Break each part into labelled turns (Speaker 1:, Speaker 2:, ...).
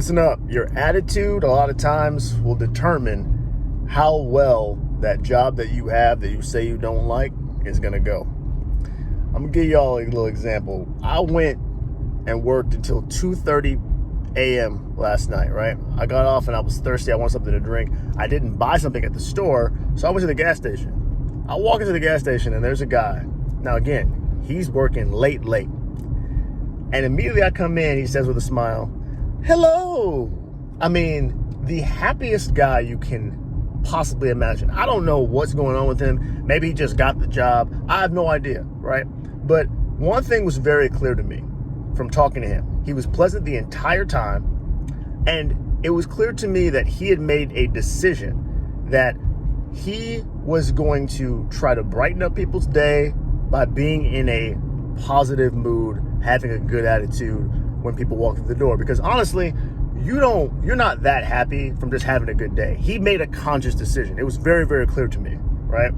Speaker 1: Listen up. Your attitude a lot of times will determine how well that job that you have that you say you don't like is going to go. I'm going to give y'all a little example. I went and worked until 2:30 a.m. last night, right? I got off and I was thirsty. I wanted something to drink. I didn't buy something at the store, so I went to the gas station. I walk into the gas station and there's a guy. Now, again, he's working late. And immediately I come in, he says with a smile, "Hello." I mean, the happiest guy you can possibly imagine. I don't know what's going on with him. Maybe he just got the job. I have no idea, right? But one thing was very clear to me from talking to him. He was pleasant the entire time. And it was clear to me that he had made a decision that he was going to try to brighten up people's day by being in a positive mood, having a good attitude when people walk through the door. Because honestly, you're not that happy from just having a good day. He made a conscious decision. It was very, very clear to me, right?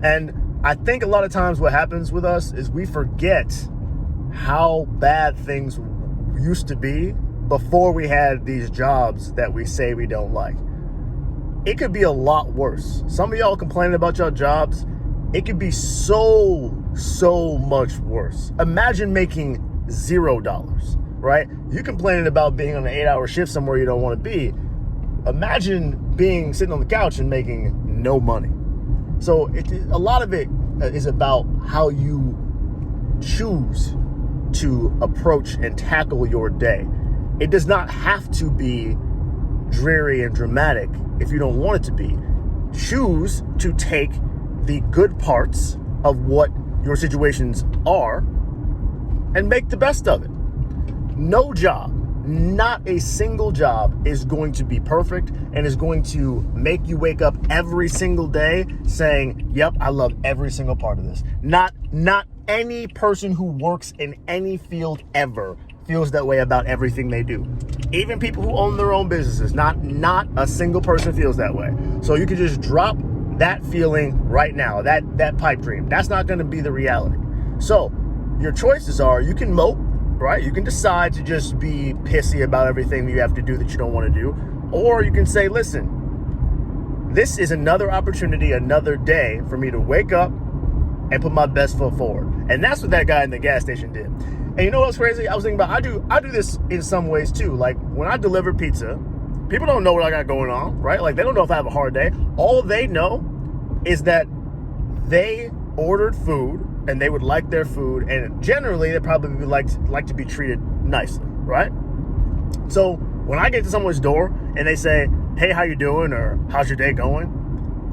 Speaker 1: And I think a lot of times what happens with us is we forget how bad things used to be before we had these jobs that we say we don't like. It could be a lot worse. Some of y'all complaining about your jobs. It could be so much worse. Imagine making $0, right? You complaining about being on an 8-hour shift somewhere you don't want to be. Imagine sitting on the couch and making no money. So a lot of it is about how you choose to approach and tackle your day. It does not have to be dreary and dramatic if you don't want it to be. Choose to take the good parts of what your situations are and make the best of it. No job, not a single job is going to be perfect and is going to make you wake up every single day saying, "Yep, I love every single part of this." Not any person who works in any field ever feels that way about everything they do. Even people who own their own businesses, not a single person feels that way. So you can just drop that feeling right now, that pipe dream. That's not going to be the reality. So your choices are, you can mope, right? You can decide to just be pissy about everything you have to do that you don't want to do. Or you can say, listen, this is another opportunity, another day for me to wake up and put my best foot forward. And that's what that guy in the gas station did. And you know what's crazy? I was thinking about, I do this in some ways too. Like when I deliver pizza, people don't know what I got going on, right? Like they don't know if I have a hard day. All they know is that they ordered food and they would like their food, and generally they probably would like to be treated nicely, right? So when I get to someone's door and they say, "Hey, how you doing?" or "How's your day going?"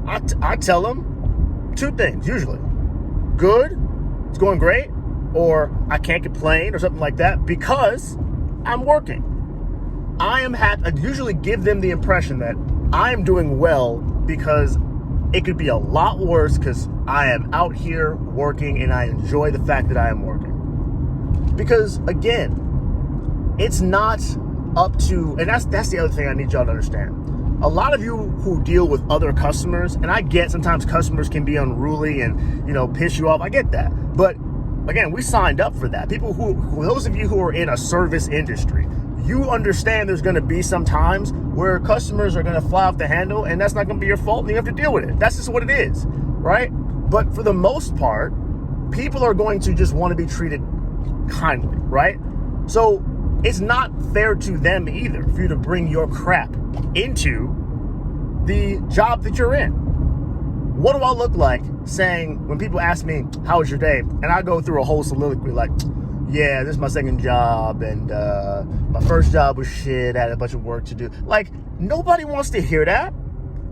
Speaker 1: I tell them two things usually: good, it's going great, or I can't complain, or something like that, because I'm working. I am happy. I usually give them the impression that I am doing well, because it could be a lot worse because I am out here working and I enjoy the fact that I am working. Because again, it's not up to, and that's the other thing I need y'all to understand. A lot of you who deal with other customers, and I get sometimes customers can be unruly and, piss you off. I get that. But again, we signed up for that. People those of you who are in a service industry, you understand there's going to be some times where customers are going to fly off the handle, and that's not going to be your fault, and you have to deal with it. That's just what it is, right? But for the most part, people are going to just want to be treated kindly, right? So it's not fair to them either for you to bring your crap into the job that you're in. What do I look like saying, when people ask me, "How was your day?" and I go through a whole soliloquy like, "Yeah, this is my second job, and my first job was shit, I had a bunch of work to do." Like, nobody wants to hear that.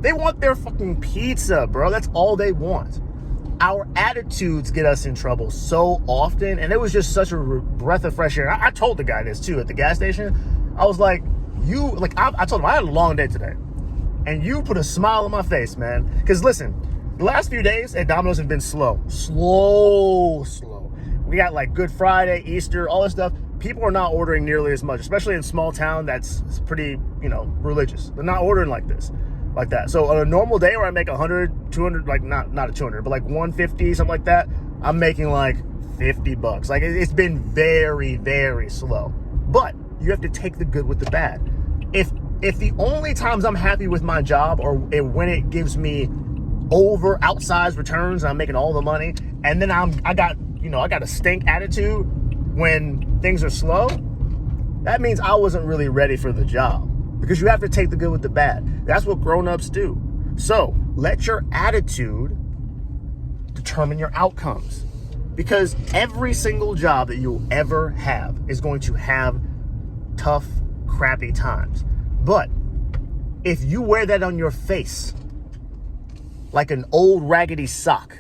Speaker 1: They want their fucking pizza, bro. That's all they want. Our attitudes get us in trouble so often, and it was just such a breath of fresh air. I told the guy this too at the gas station. I was like, I told him I had a long day today, and you put a smile on my face, man. Because listen, the last few days at Domino's have been slow. We got like Good Friday, Easter, all this stuff. People are not ordering nearly as much, especially in small town that's pretty, religious. They're not ordering like that. So on a normal day where I make 100, 200, like not a 200, but like 150, something like that, I'm making like $50. Like it's been very, very slow. But you have to take the good with the bad. if the only times I'm happy with my job or when it gives me over outsized returns and I'm making all the money, and then I got a stink attitude when things are slow, that means I wasn't really ready for the job, because you have to take the good with the bad. That's what grown-ups do. So let your attitude determine your outcomes, because every single job that you'll ever have is going to have tough, crappy times. But if you wear that on your face like an old raggedy sock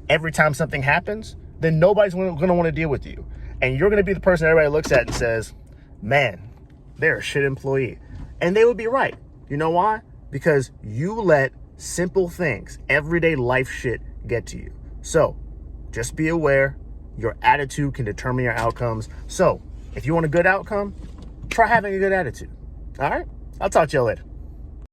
Speaker 1: every time something happens, then nobody's going to want to deal with you. And you're going to be the person everybody looks at and says, man, they're a shit employee. And they would be right. You know why? Because you let simple things, everyday life shit, get to you. So just be aware. Your attitude can determine your outcomes. So if you want a good outcome, try having a good attitude. All right? I'll talk to you later.